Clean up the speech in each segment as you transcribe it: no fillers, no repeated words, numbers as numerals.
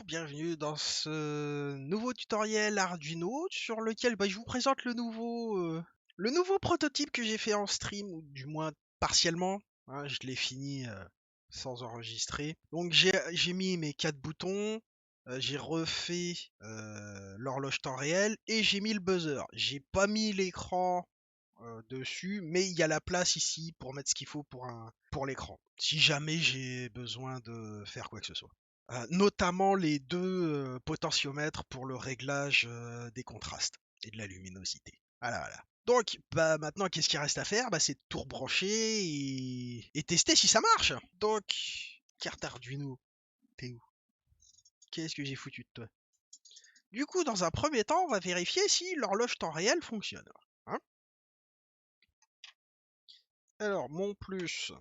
bienvenue dans ce nouveau tutoriel Arduino sur lequel je vous présente le nouveau prototype que j'ai fait en stream, ou du moins partiellement. Hein, je l'ai fini sans enregistrer. Donc j'ai mis mes 4 boutons, j'ai refait l'horloge temps réel et j'ai mis le buzzer. J'ai pas mis l'écran dessus, mais il y a la place ici pour mettre ce qu'il faut pour l'écran, si jamais j'ai besoin de faire quoi que ce soit. Notamment les deux potentiomètres pour le réglage des contrastes et de la luminosité. Voilà, voilà. Donc, maintenant, qu'est-ce qu'il reste à faire? C'est tout rebrancher et tester si ça marche. Donc, carte Arduino, t'es où? Qu'est-ce que j'ai foutu de toi? Du coup, dans un premier temps, on va vérifier si l'horloge temps réel fonctionne. Hein. Alors, mon plus,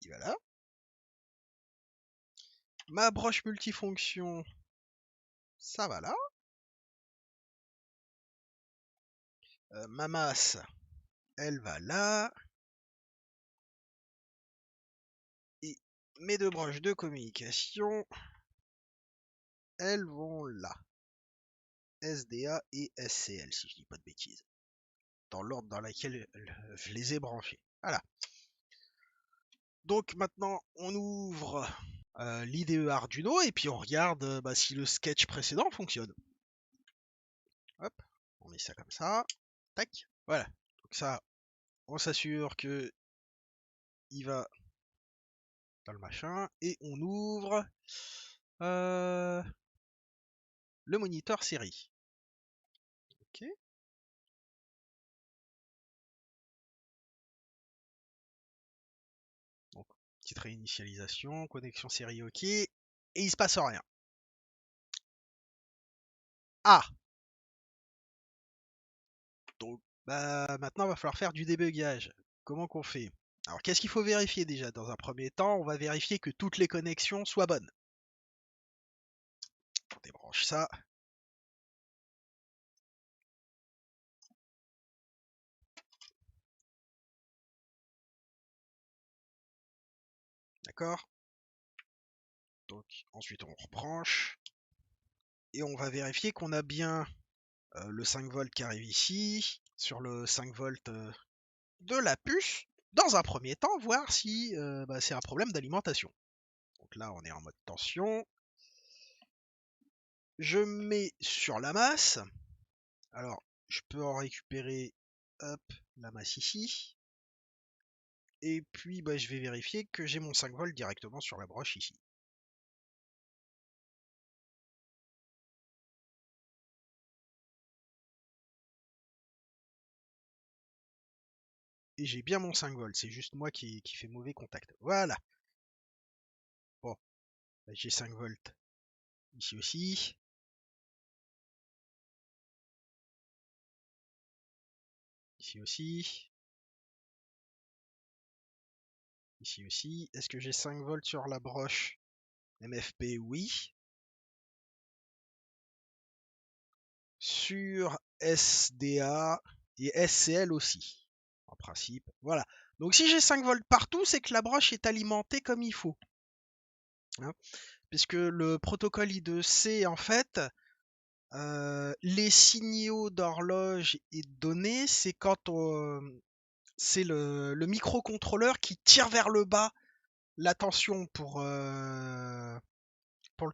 il va là. Ma broche multifonction, ça va là. Ma masse, elle va là. Et mes deux broches de communication, elles vont là. SDA et SCL, si je dis pas de bêtises. Dans l'ordre dans lequel je les ai branchées. Voilà. Donc maintenant, on ouvre l'IDE Arduino et puis on regarde si le sketch précédent fonctionne. Hop, on met ça comme ça. Tac. Voilà. Donc ça, on s'assure que il va dans le machin. Et on ouvre le moniteur série. Ok. Donc, petite réinitialisation, connexion série OK. Et il se passe rien. Ah! Donc, maintenant, il va falloir faire du débugage. Comment qu'on fait? Alors, qu'est-ce qu'il faut vérifier déjà? Dans un premier temps, on va vérifier que toutes les connexions soient bonnes. On débranche ça. D'accord? Donc, ensuite, on rebranche. Et on va vérifier qu'on a bien le 5 volts qui arrive ici, sur le 5 volts de la puce. Dans un premier temps, voir si c'est un problème d'alimentation. Donc là, on est en mode tension. Je mets sur la masse. Alors, je peux en récupérer, hop, la masse ici. Et puis, je vais vérifier que j'ai mon 5 volts directement sur la broche ici. Et j'ai bien mon 5 volts, c'est juste moi qui fait mauvais contact. Voilà. Bon, j'ai 5 volts ici aussi. Ici aussi. Ici aussi. Est-ce que j'ai 5 volts sur la broche MFP? Oui. Sur SDA et SCL aussi, en principe. Voilà. Donc si j'ai 5 volts partout, c'est que la broche est alimentée comme il faut. Hein, puisque le protocole I2C, en fait, les signaux d'horloge et de données, c'est quand c'est le microcontrôleur qui tire vers le bas la tension pour le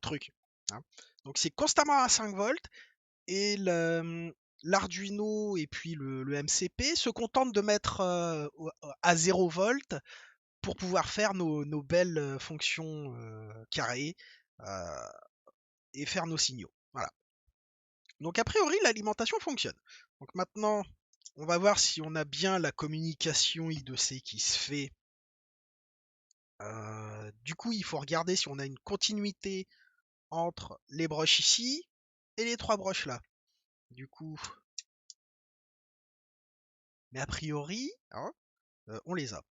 truc. Hein. Donc c'est constamment à 5 volts et l'Arduino et puis le MCP se contentent de mettre à 0 volts pour pouvoir faire nos belles fonctions carrées euh, et faire nos signaux. Voilà. Donc a priori, l'alimentation fonctionne. Donc maintenant, on va voir si on a bien la communication I2C qui se fait. Du coup, il faut regarder si on a une continuité entre les broches ici et les trois broches là. Du coup, mais a priori, hein, on les a.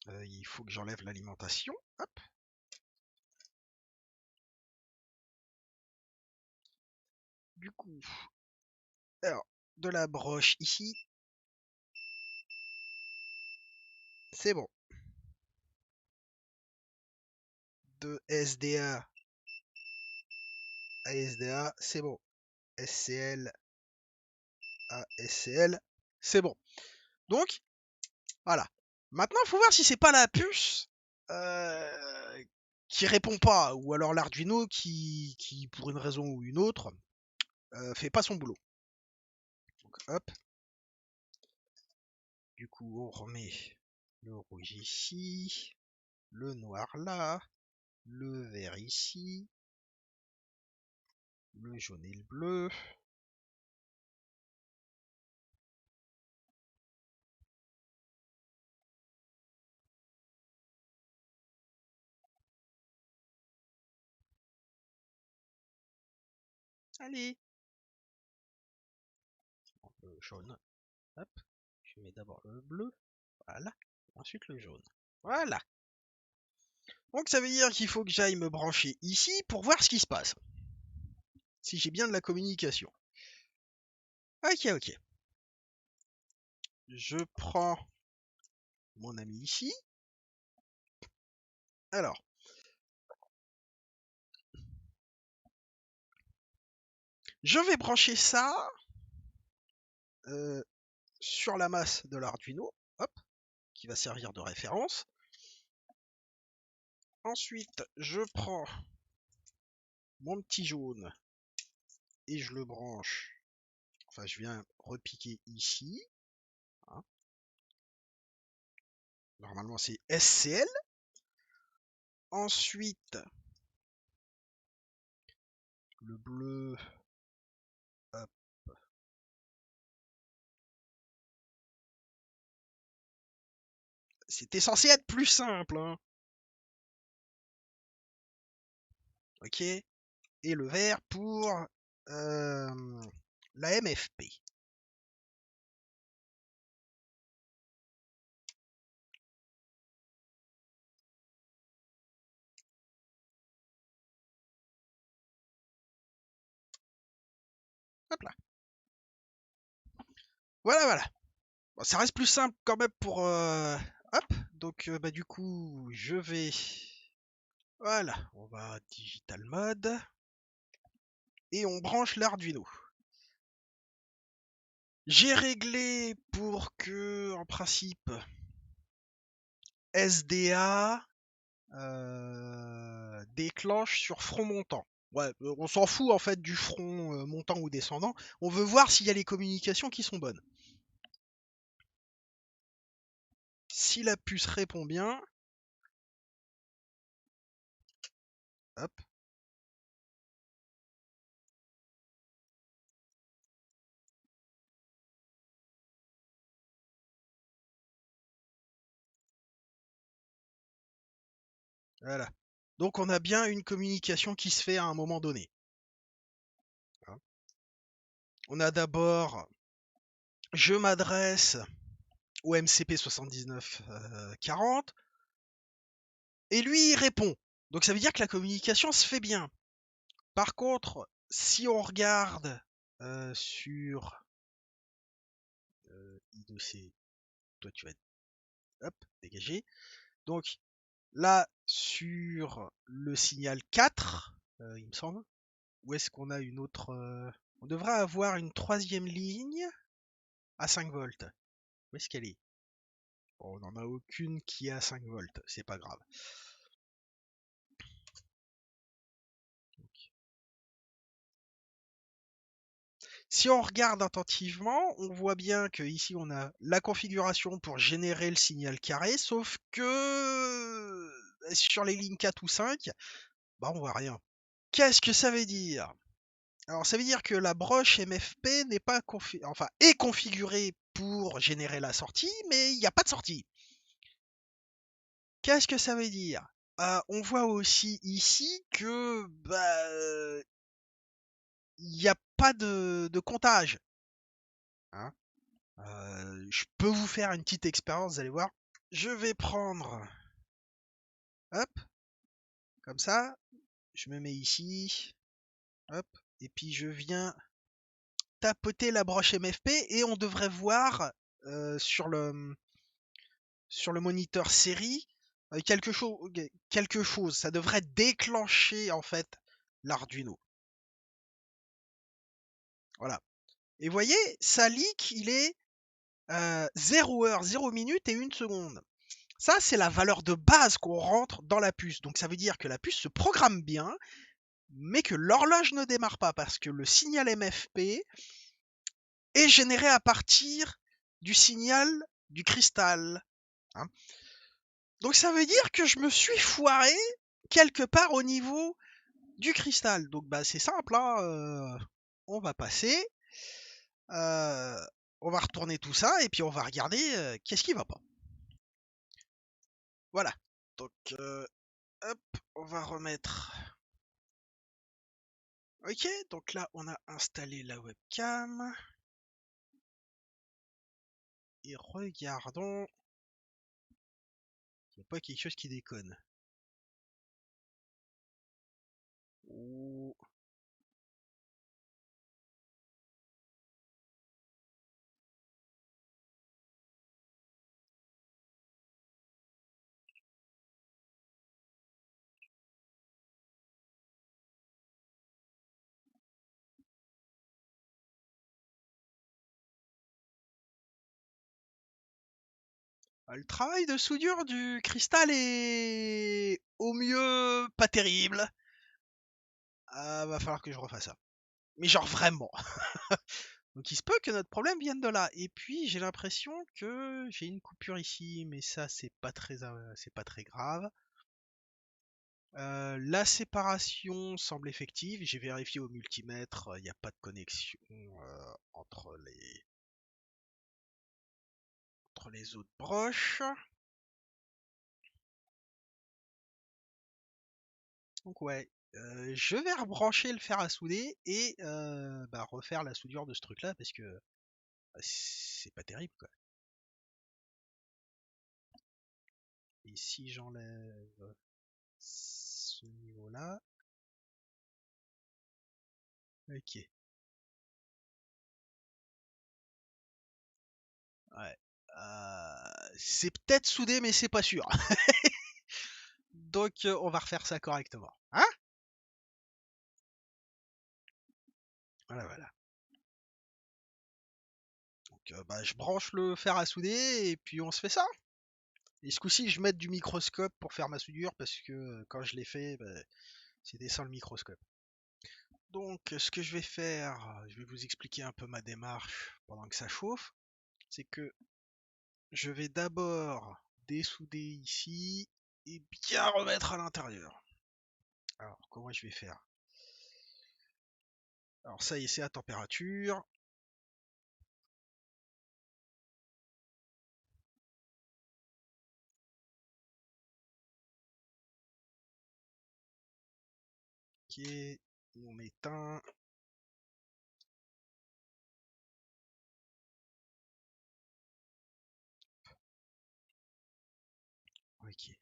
Il faut que j'enlève l'alimentation. Hop. Du coup, alors, de la broche ici, C'est bon. De SDA à SDA, c'est bon. SCL à SCL, c'est bon. Donc, voilà. Maintenant, il faut voir si c'est pas la puce qui répond pas, ou alors l'Arduino qui, pour une raison ou une autre, fait pas son boulot. Donc, hop. Du coup, on remet le rouge ici, le noir là, le vert ici, le jaune et le bleu. Allez, le jaune. Hop, je mets d'abord le bleu. Voilà. Ensuite le jaune. Voilà. Donc ça veut dire qu'il faut que j'aille me brancher ici pour voir ce qui se passe. Si j'ai bien de la communication. Ok, ok. Je prends mon ami ici. Alors. Je vais brancher ça sur la masse de l'Arduino. Hop. Qui va servir de référence. Ensuite, je prends mon petit jaune et je le branche. Enfin, je viens repiquer ici. Hein. Normalement, c'est SCL. Ensuite, le bleu. Hop. C'était censé être plus simple. Hein. Ok. Et le vert pour la MFP. Hop là. Voilà, voilà. Bon, ça reste plus simple quand même pour... Hop. Donc, bah, du coup, je vais... Voilà. On va digital mode. Et on branche l'Arduino. J'ai réglé pour que, en principe, SDA déclenche sur front montant. Ouais, on s'en fout en fait du front montant ou descendant. On veut voir s'il y a les communications qui sont bonnes. Si la puce répond bien, hop, voilà. Donc on a bien une communication qui se fait à un moment donné. Hein. On a d'abord, je m'adresse au MCP 7940 et lui il répond. Donc ça veut dire que la communication se fait bien. Par contre, si on regarde sur I2C, toi tu vas être hop, dégagé. Donc là, sur le signal 4, il me semble, où est-ce qu'on a une autre... on devrait avoir une troisième ligne à 5 volts. Où est-ce qu'elle est? Bon, on n'en a aucune qui est à 5 volts, c'est pas grave. Si on regarde attentivement, on voit bien que ici on a la configuration pour générer le signal carré, sauf que sur les lignes 4 ou 5, bah on voit rien. Qu'est-ce que ça veut dire? Alors ça veut dire que la broche MFP n'est pas est configurée pour générer la sortie, mais il n'y a pas de sortie. Qu'est-ce que ça veut dire? On voit aussi ici que bah, il n'y a pas de comptage. Hein. Je peux vous faire une petite expérience, vous allez voir. Je vais prendre, hop, comme ça, je me mets ici, hop, et puis je viens tapoter la broche MFP et on devrait voir sur sur le moniteur série, quelque chose. Ça devrait déclencher en fait l'Arduino. Voilà. Et vous voyez, sa leak, il est 0 heure, 0 minute et 1 seconde. Ça, c'est la valeur de base qu'on rentre dans la puce. Donc ça veut dire que la puce se programme bien, mais que l'horloge ne démarre pas parce que le signal MFP est généré à partir du signal du cristal. Hein. Donc ça veut dire que je me suis foiré quelque part au niveau du cristal. Donc bah c'est simple, hein, on va passer, euh, on va retourner tout ça et puis on va regarder qu'est-ce qui va pas. Voilà. Donc hop, on va remettre. Ok, donc là on a installé la webcam. Et regardons. Il n'y a pas quelque chose qui déconne. Ouh. Le travail de soudure du cristal est au mieux pas terrible. Va falloir que je refasse ça. Mais genre vraiment. Donc il se peut que notre problème vienne de là. Et puis j'ai l'impression que j'ai une coupure ici, mais ça c'est pas très grave. La séparation semble effective. J'ai vérifié au multimètre, il n'y a pas de connexion entre les autres broches. Donc ouais, je vais rebrancher le fer à souder et refaire la soudure de ce truc-là parce que c'est pas terrible quoi. Et si j'enlève ce niveau-là, ok. Ouais. C'est peut-être soudé mais c'est pas sûr. Donc on va refaire ça correctement. Hein? Voilà, voilà. Donc je branche le fer à souder et puis on se fait ça. Et ce coup-ci, je mets du microscope pour faire ma soudure parce que quand je l'ai fait, c'était sans le microscope. Donc, ce que je vais faire, je vais vous expliquer un peu ma démarche pendant que ça chauffe. C'est que je vais d'abord dessouder ici et bien remettre à l'intérieur. Alors, comment je vais faire? Alors, ça y est, c'est à température. Ok, on éteint. Ok,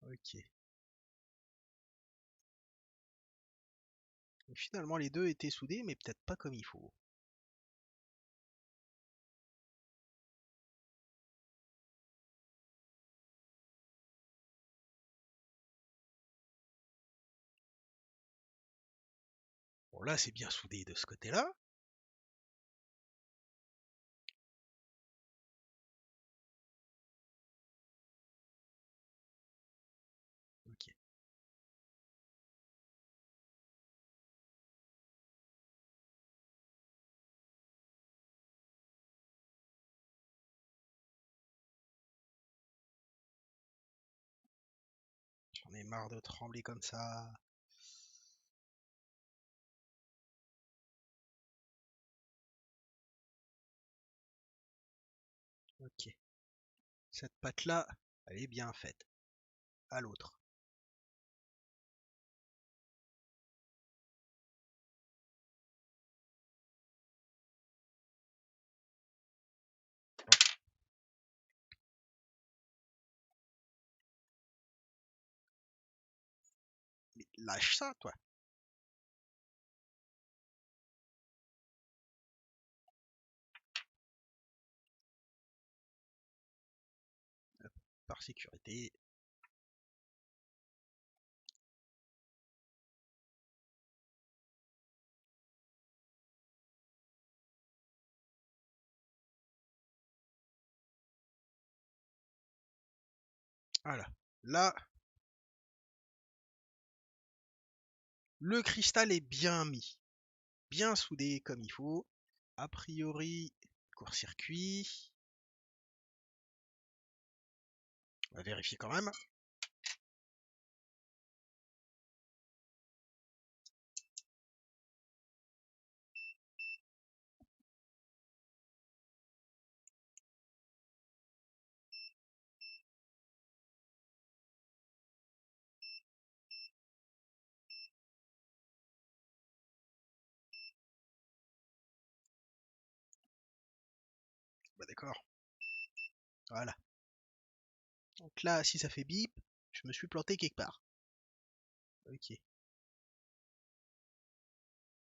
ok. Donc, finalement, les deux étaient soudés, mais peut-être pas comme il faut. Bon, là, c'est bien soudé de ce côté-là. Ok. J'en ai marre de trembler comme ça. Ok. Cette pâte-là, elle est bien faite. À l'autre. Lâche ça, toi. Par sécurité. Voilà. Là, le cristal est bien mis. Bien soudé comme il faut. A priori, court-circuit. On va vérifier quand même. Bah d'accord. Voilà. Donc là, si ça fait bip, je me suis planté quelque part. Ok.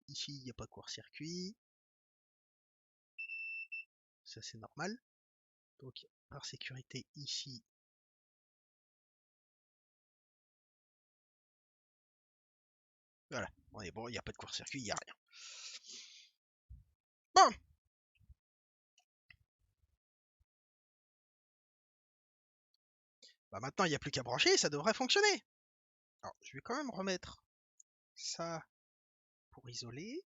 Ici, il n'y a pas de court-circuit. Ça, c'est normal. Donc, par sécurité, ici. Voilà. On est bon, il n'y a pas de court-circuit, il n'y a rien. Bon. Bah maintenant, il n'y a plus qu'à brancher, ça devrait fonctionner. Alors, je vais quand même remettre ça pour isoler.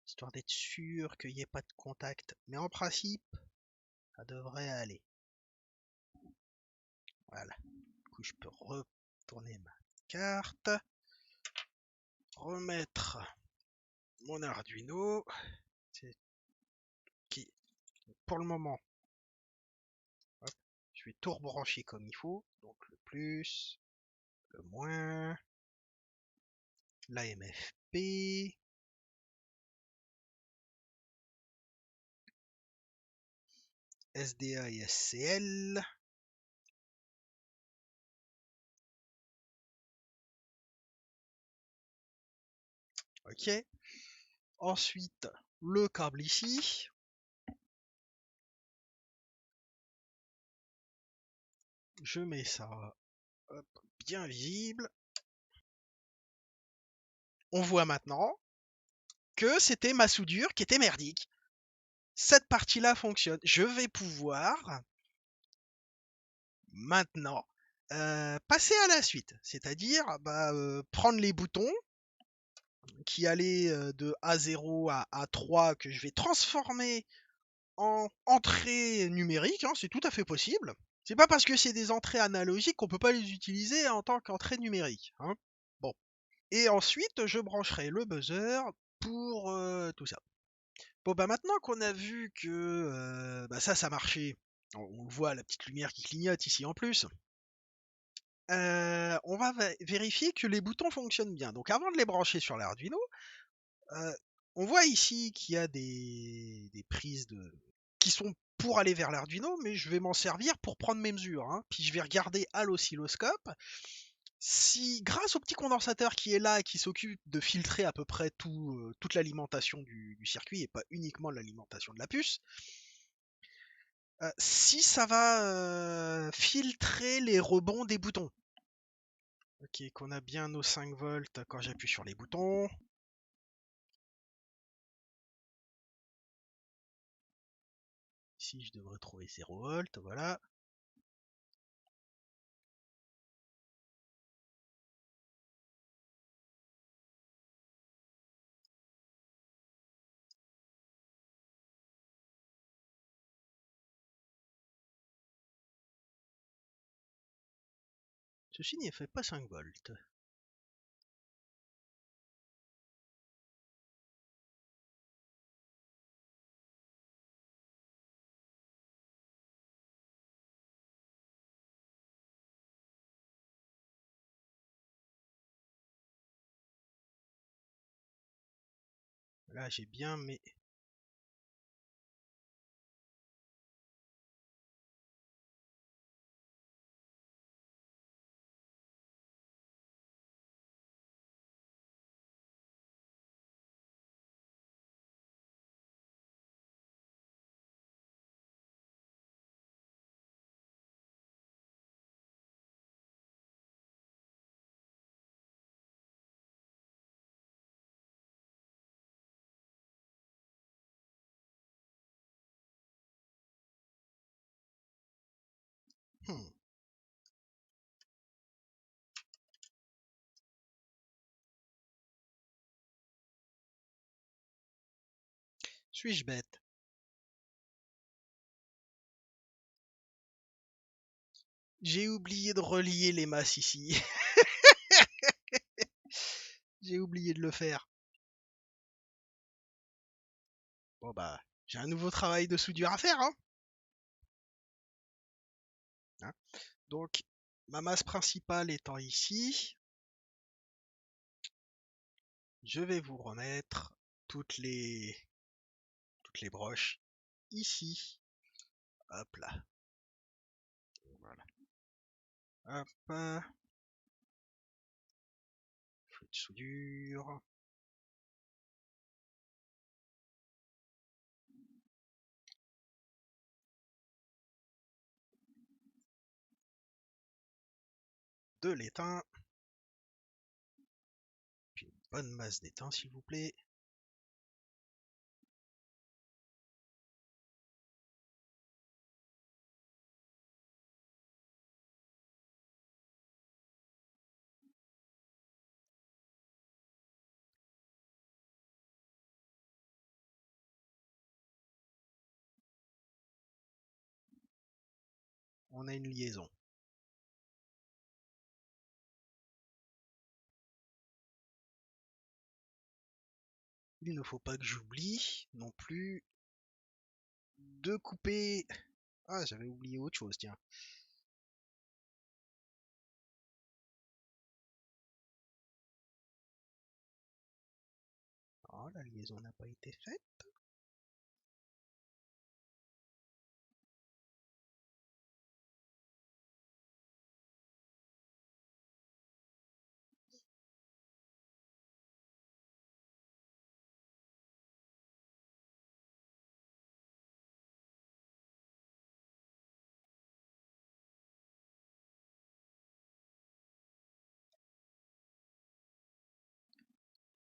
Histoire d'être sûr qu'il n'y ait pas de contact. Mais en principe, ça devrait aller. Voilà. Du coup, je peux retourner ma carte. Remettre mon Arduino. Qui, pour le moment, hop, je vais tout rebrancher comme il faut. Donc le plus, le moins, l'AMFP, SDA et SCL. Ok. Ensuite, le câble ici. Je mets ça, hop, bien visible. On voit maintenant que c'était ma soudure qui était merdique. Cette partie-là fonctionne. Je vais pouvoir maintenant passer à la suite. C'est-à-dire prendre les boutons qui allaient de A0 à A3 que je vais transformer en entrée numérique. Hein, c'est tout à fait possible. C'est pas parce que c'est des entrées analogiques qu'on peut pas les utiliser en tant qu'entrée numérique. Hein. Bon. Et ensuite, je brancherai le buzzer pour tout ça. Bon, bah maintenant qu'on a vu que ça marchait, on le voit, la petite lumière qui clignote ici en plus, on va vérifier que les boutons fonctionnent bien. Donc avant de les brancher sur l'Arduino, euh, on voit ici qu'il y a des prises qui sont pour aller vers l'Arduino, mais je vais m'en servir pour prendre mes mesures. Hein. Puis je vais regarder à l'oscilloscope si, grâce au petit condensateur qui est là et qui s'occupe de filtrer à peu près toute l'alimentation du circuit et pas uniquement l'alimentation de la puce, si ça va filtrer les rebonds des boutons. Ok, qu'on a bien nos 5 volts quand j'appuie sur les boutons. Ici, je devrais trouver 0 volts, voilà. Ceci n'y fait pas 5 volts. Là, j'ai bien mes Suis-je bête? J'ai oublié de relier les masses ici. J'ai oublié de le faire. Bon bah, j'ai un nouveau travail de soudure à faire, hein. Hein. Donc, ma masse principale étant ici, je vais vous remettre toutes les broches ici. Hop là. Voilà. Hop. Flux de soudure. De l'étain. Puis une bonne masse d'étain, s'il vous plaît. On a une liaison. Il ne faut pas que j'oublie non plus de couper. Ah, j'avais oublié autre chose, tiens. Oh, la liaison n'a pas été faite.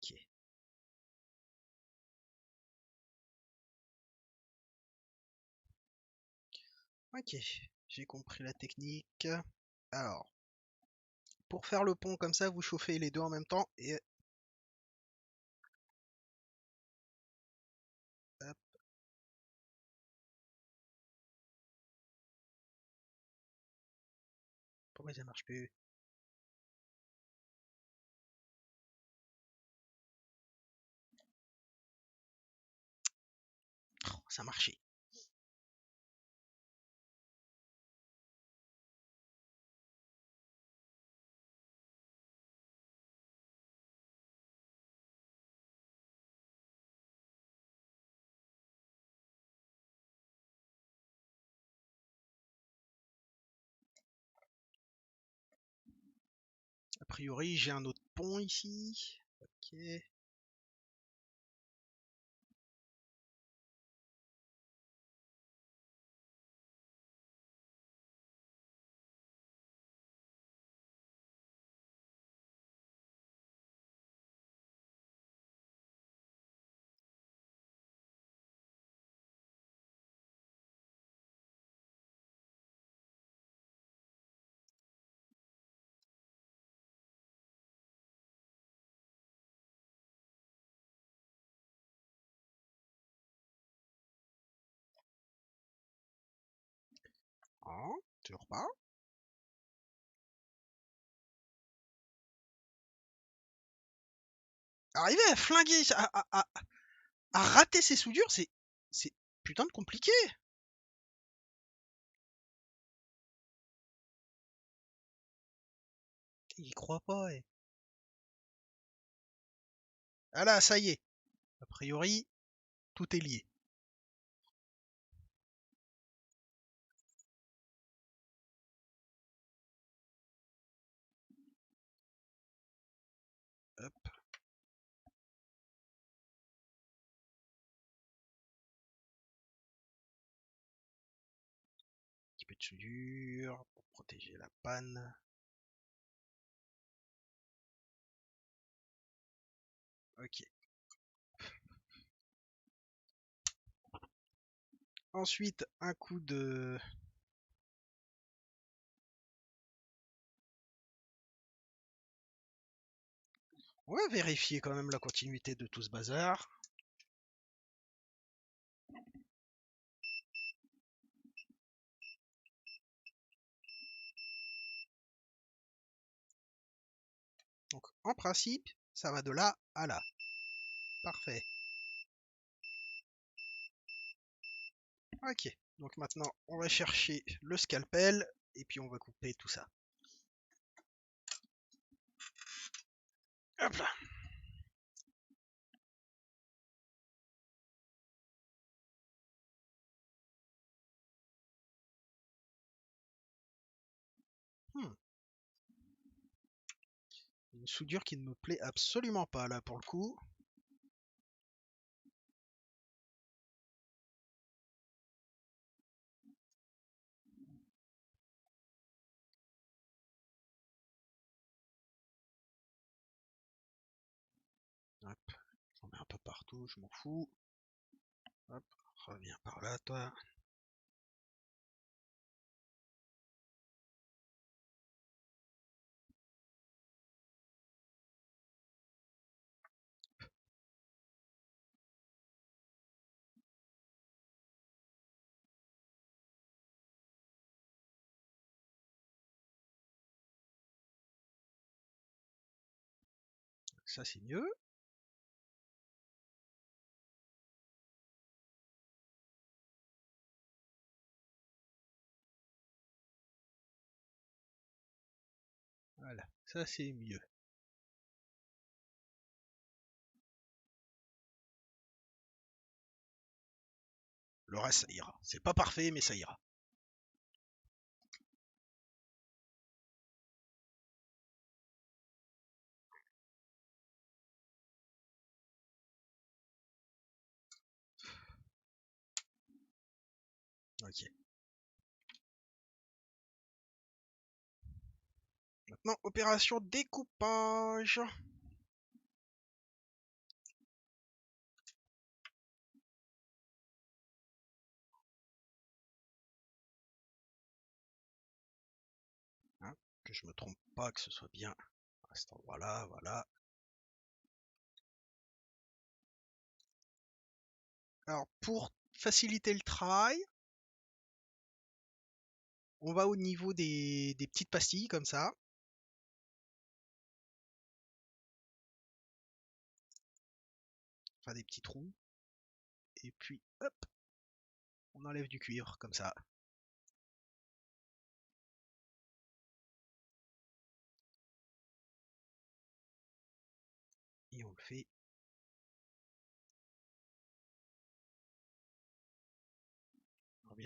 Ok. Ok, j'ai compris la technique. Alors, pour faire le pont comme ça, vous chauffez les deux en même temps et hop, pourquoi ça marche plus? Oh, ça marchait. A priori, j'ai un autre pont ici. Ok. Oh, toujours pas. Arriver à flinguer, à rater ses soudures, c'est putain de compliqué. Il croit pas, eh. Ah là, ça y est. A priori, tout est lié. Hop, un petit peu de soudure pour protéger la panne. Ok. Ensuite, un coup de... On va vérifier quand même la continuité de tout ce bazar. en principe, ça va de là à là. Parfait. Ok. Donc maintenant, on va chercher le scalpel et puis on va couper tout ça. Hop là. Hmm. Une soudure qui ne me plaît absolument pas là pour le coup. Hop. J'en mets un peu partout, je m'en fous. Hop. Reviens par là, toi. Ça c'est mieux. Voilà. Ça c'est mieux. Le reste, ça ira. C'est pas parfait, mais ça ira. Ok. Maintenant, opération découpage. Hein, que je me trompe pas, que ce soit bien à cet endroit-là, voilà. Alors, pour faciliter le travail, on va au niveau des petites pastilles, comme ça. Enfin, des petits trous. Et puis, hop, on enlève du cuivre, comme ça. Et on le fait. Alors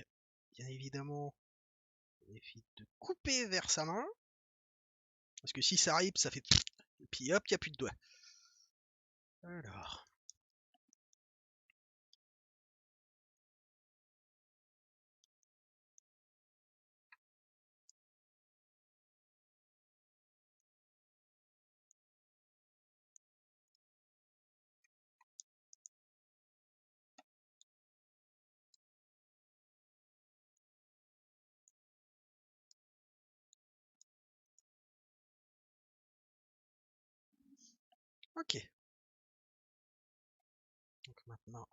bien évidemment, on évite de couper vers sa main. Parce que si ça arrive, ça fait... Et puis hop, il n'y a plus de doigts. Alors, ok. Donc maintenant,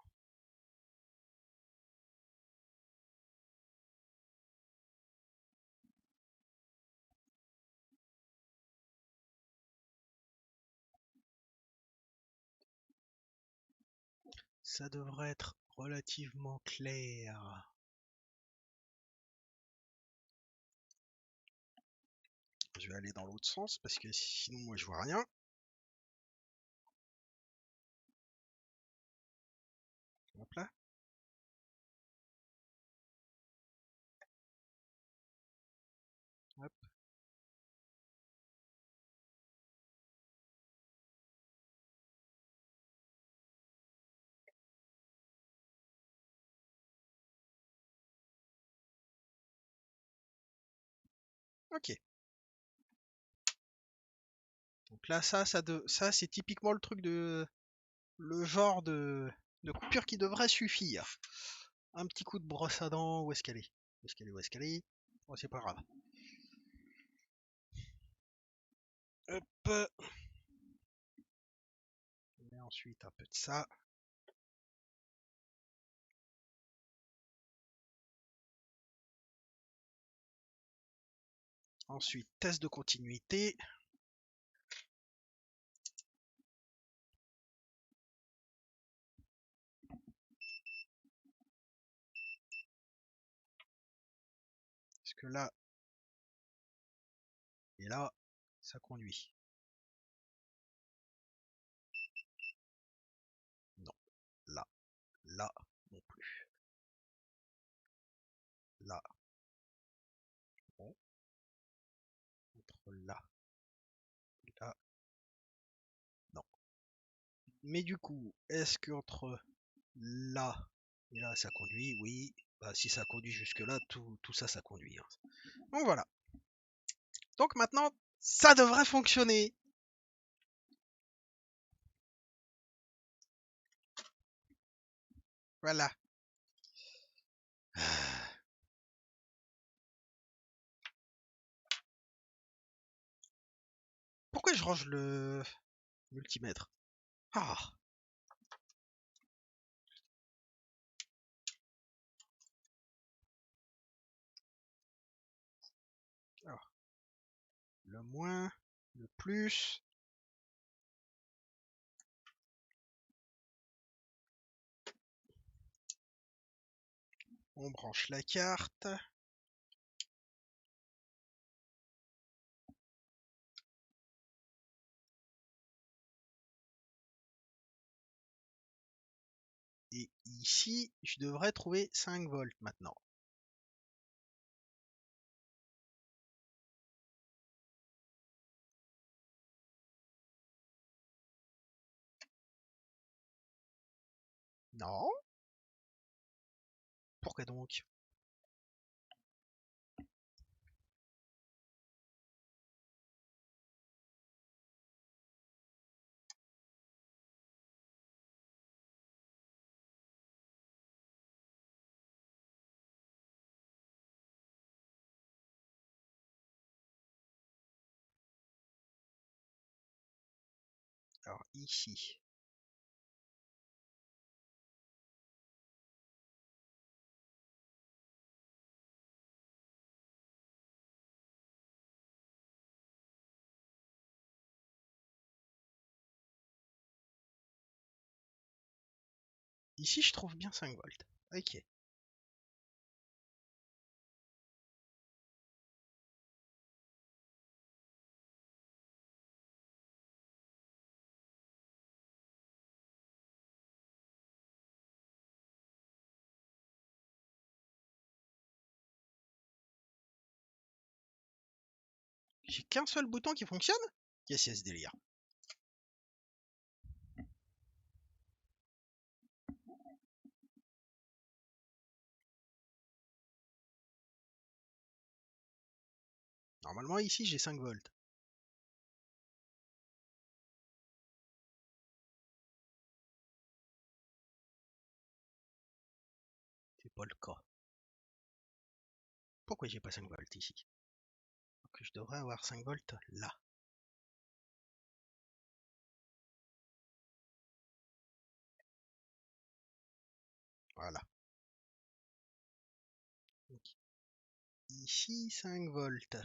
ça devrait être relativement clair. Je vais aller dans l'autre sens parce que sinon moi je vois rien. Hop là. Hop. Ok. Donc là, ça c'est typiquement le truc le genre de coupure qui devrait suffire. Un petit coup de brosse à dents, où est-ce qu'elle est? Où est-ce qu'elle est? Où est-ce qu'elle est? Oh, c'est pas grave. Hop. On met ensuite un peu de ça. Ensuite, test de continuité. que là et là, ça conduit. Non, là, là non plus. Là, bon, entre là et là, non. Mais du coup, est-ce qu'entre là et là, ça conduit? Oui. Bah, si ça conduit jusque-là, tout ça, ça conduit, hein. Donc voilà. Donc maintenant, ça devrait fonctionner. Voilà. Pourquoi je range le multimètre? Ah, alors, le moins, le plus. On branche la carte. Et ici, je devrais trouver 5 volts maintenant. Non. Pourquoi donc? Alors ici. Ici, je trouve bien 5 volts. Ok. J'ai qu'un seul bouton qui fonctionne? Qu'est-ce que c'est ce délire? Normalement, ici, j'ai 5 volts. C'est pas le cas. Pourquoi j'ai pas 5 volts ici? Donc, je devrais avoir 5 volts là. Voilà. Donc, ici, 5 volts.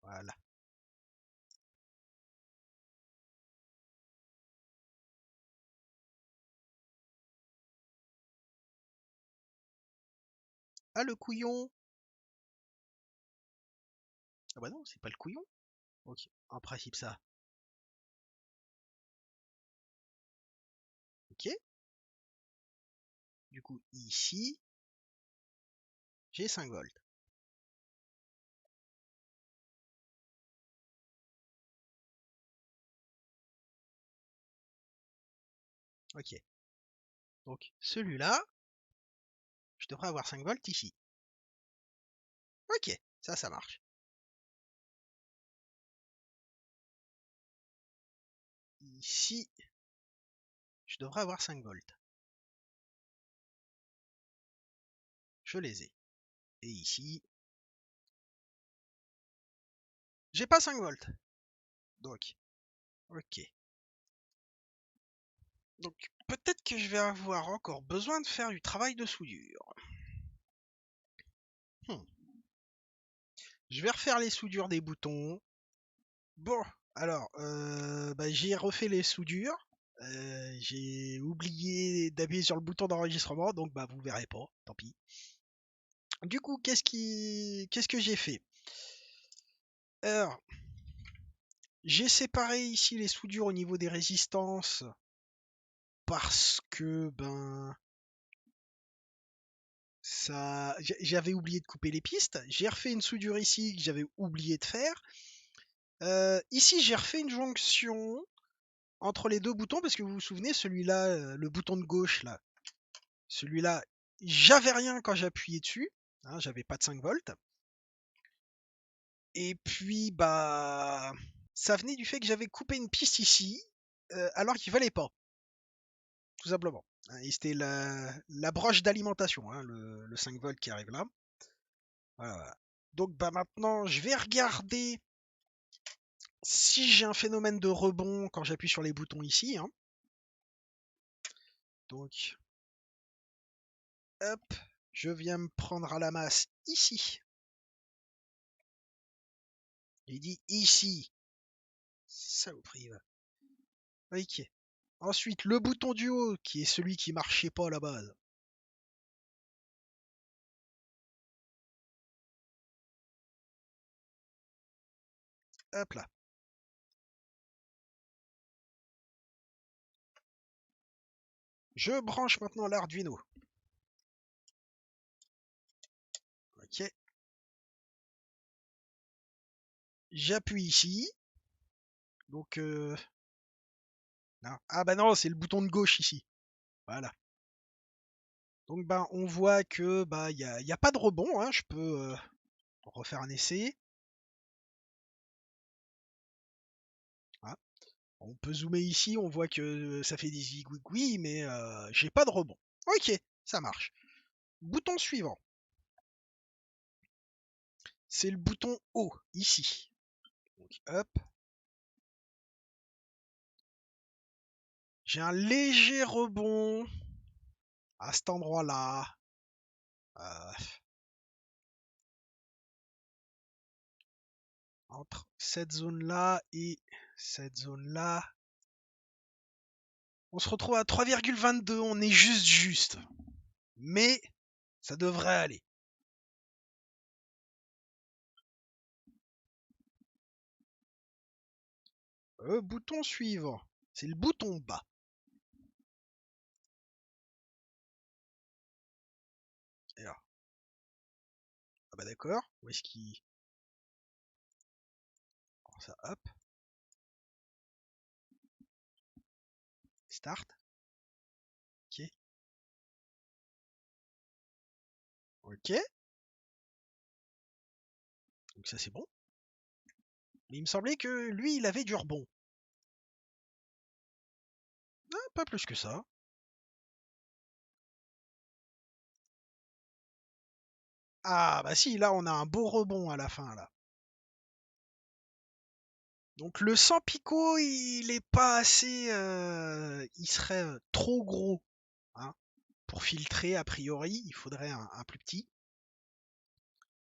Voilà. Ah, le couillon! Ah bah non, c'est pas le couillon. Ok, en principe ça. Ok. Du coup, ici, j'ai 5 volts. Ok. Donc, celui-là, je devrais avoir 5 volts ici. Ok, ça marche. Ici, je devrais avoir 5 volts. Je les ai. Et ici, j'ai pas 5 volts. Donc, ok. Donc, peut-être que je vais avoir encore besoin de faire du travail de soudure. Hmm. Je vais refaire les soudures des boutons. Bon, alors, bah, j'ai refait les soudures. J'ai oublié d'appuyer sur le bouton d'enregistrement, donc bah vous verrez pas, tant pis. Du coup, qu'est-ce que j'ai fait? Alors, j'ai séparé ici les soudures au niveau des résistances parce que ben ça, j'avais oublié de couper les pistes. J'ai refait une soudure ici que j'avais oublié de faire. Ici, j'ai refait une jonction entre les deux boutons parce que vous vous souvenez, celui-là, le bouton de gauche là, celui-là, j'avais rien quand j'appuyais dessus, hein, j'avais pas de 5 volts. Et puis bah, ça venait du fait que j'avais coupé une piste ici, alors qu'il fallait pas, tout simplement. Hein, et c'était la broche d'alimentation, hein, le 5 volts qui arrive là. Voilà, voilà. Donc bah maintenant, je vais regarder si j'ai un phénomène de rebond quand j'appuie sur les boutons ici. Hein. Donc, hop, je viens me prendre à la masse ici. J'ai dit ici. Saloperie. Va. Ok. Ensuite, le bouton du haut, qui est celui qui marchait pas à la base. Hop là. Je branche maintenant l'Arduino. Ok. J'appuie ici. Donc, non. Ah bah non, c'est le bouton de gauche ici. Voilà. Donc ben, on voit que bah y a pas de rebond. Hein. Je peux refaire un essai. Hein. On peut zoomer ici, on voit que ça fait des zigouigouis, mais j'ai pas de rebond. Ok, ça marche. Bouton suivant. C'est le bouton haut, ici. Donc hop. J'ai un léger rebond à cet endroit-là. Euh, entre cette zone-là et cette zone-là. On se retrouve à 3,22, on est juste. Mais ça devrait aller. Bouton suivant. C'est le bouton bas. Et là. Ah bah d'accord. Où est-ce qu'il... Alors ça, hop. Start. Ok. Ok. Donc ça c'est bon. Mais il me semblait que lui, il avait du rebond. Ah, pas plus que ça. Ah bah si, là on a un beau rebond à la fin là. Donc le 100 picot, il est pas assez... il serait trop gros. Hein. Pour filtrer, a priori, il faudrait un plus petit.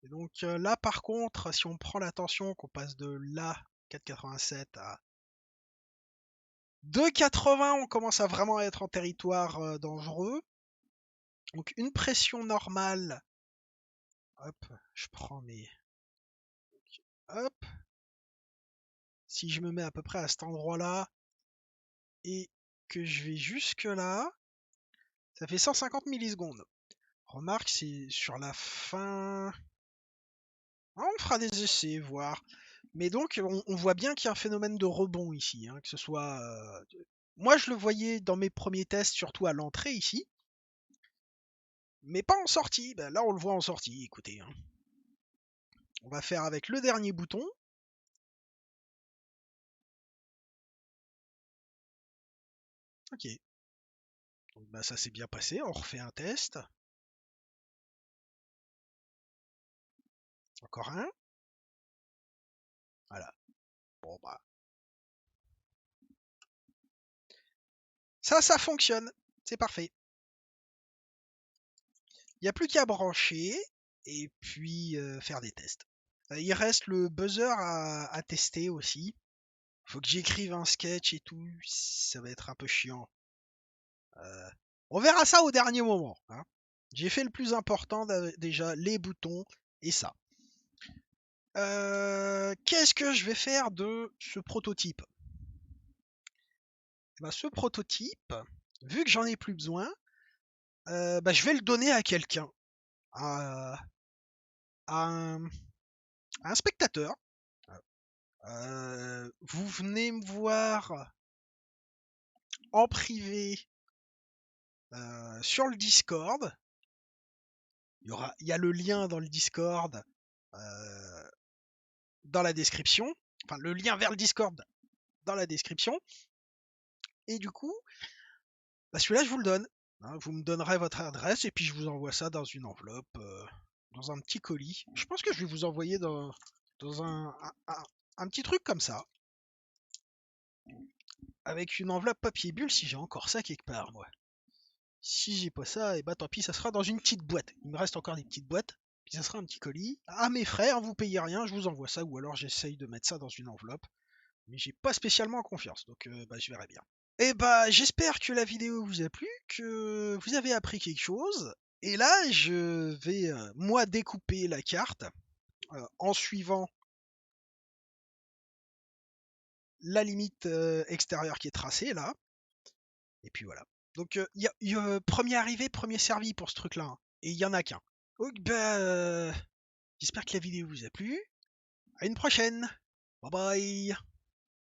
Et donc là par contre, si on prend l'attention qu'on passe de là 4,87 à 2,80, on commence à vraiment être en territoire dangereux. Donc une pression normale. Hop, je prends mes... Hop. Si je me mets à peu près à cet endroit-là et que je vais jusque là, ça fait 150 millisecondes. Remarque, c'est sur la fin... Ah, on fera des essais, voir. Mais donc, on voit bien qu'il y a un phénomène de rebond ici. Hein, que ce soit... Moi, je le voyais dans mes premiers tests, surtout à l'entrée ici. Mais pas en sortie. Ben, là, on le voit en sortie, écoutez. Hein. On va faire avec le dernier bouton. Ok. Donc, bah, ça s'est bien passé. On refait un test. Encore un. Voilà. Bon, bah. Ça fonctionne. C'est parfait. Il n'y a plus qu'à brancher et puis faire des tests. Il reste le buzzer à tester aussi. Faut que j'écrive un sketch et tout, ça va être un peu chiant. Euh, on verra ça au dernier moment, hein. J'ai fait le plus important déjà, les boutons et ça. Qu'est-ce que je vais faire de ce prototype? Bah, ce prototype, vu que j'en ai plus besoin, bah, je vais le donner à quelqu'un, à, à un, à un spectateur. Vous venez me voir en privé sur le Discord. Il y a le lien dans le Discord euh, dans la description. Enfin, le lien vers le Discord dans la description. Et du coup, bah, celui-là, je vous le donne. Hein, vous me donnerez votre adresse et puis je vous envoie ça dans une enveloppe, dans un petit colis. Je pense que je vais vous envoyer dans un petit truc comme ça. Avec une enveloppe papier bulle si j'ai encore ça quelque part, moi. Si j'ai pas ça, et bah tant pis, ça sera dans une petite boîte. Il me reste encore des petites boîtes. Puis ça sera un petit colis. À mes frais, hein, vous payez rien, je vous envoie ça. Ou alors j'essaye de mettre ça dans une enveloppe. Mais j'ai pas spécialement confiance, donc bah, je verrai bien. Et bah j'espère que la vidéo vous a plu, que vous avez appris quelque chose. Et là, je vais moi découper la carte en suivant la limite extérieure qui est tracée là. Et puis voilà. Donc premier arrivé, premier servi pour ce truc-là, hein. Et il y en a qu'un. Donc bah, j'espère que la vidéo vous a plu. À une prochaine. Bye bye.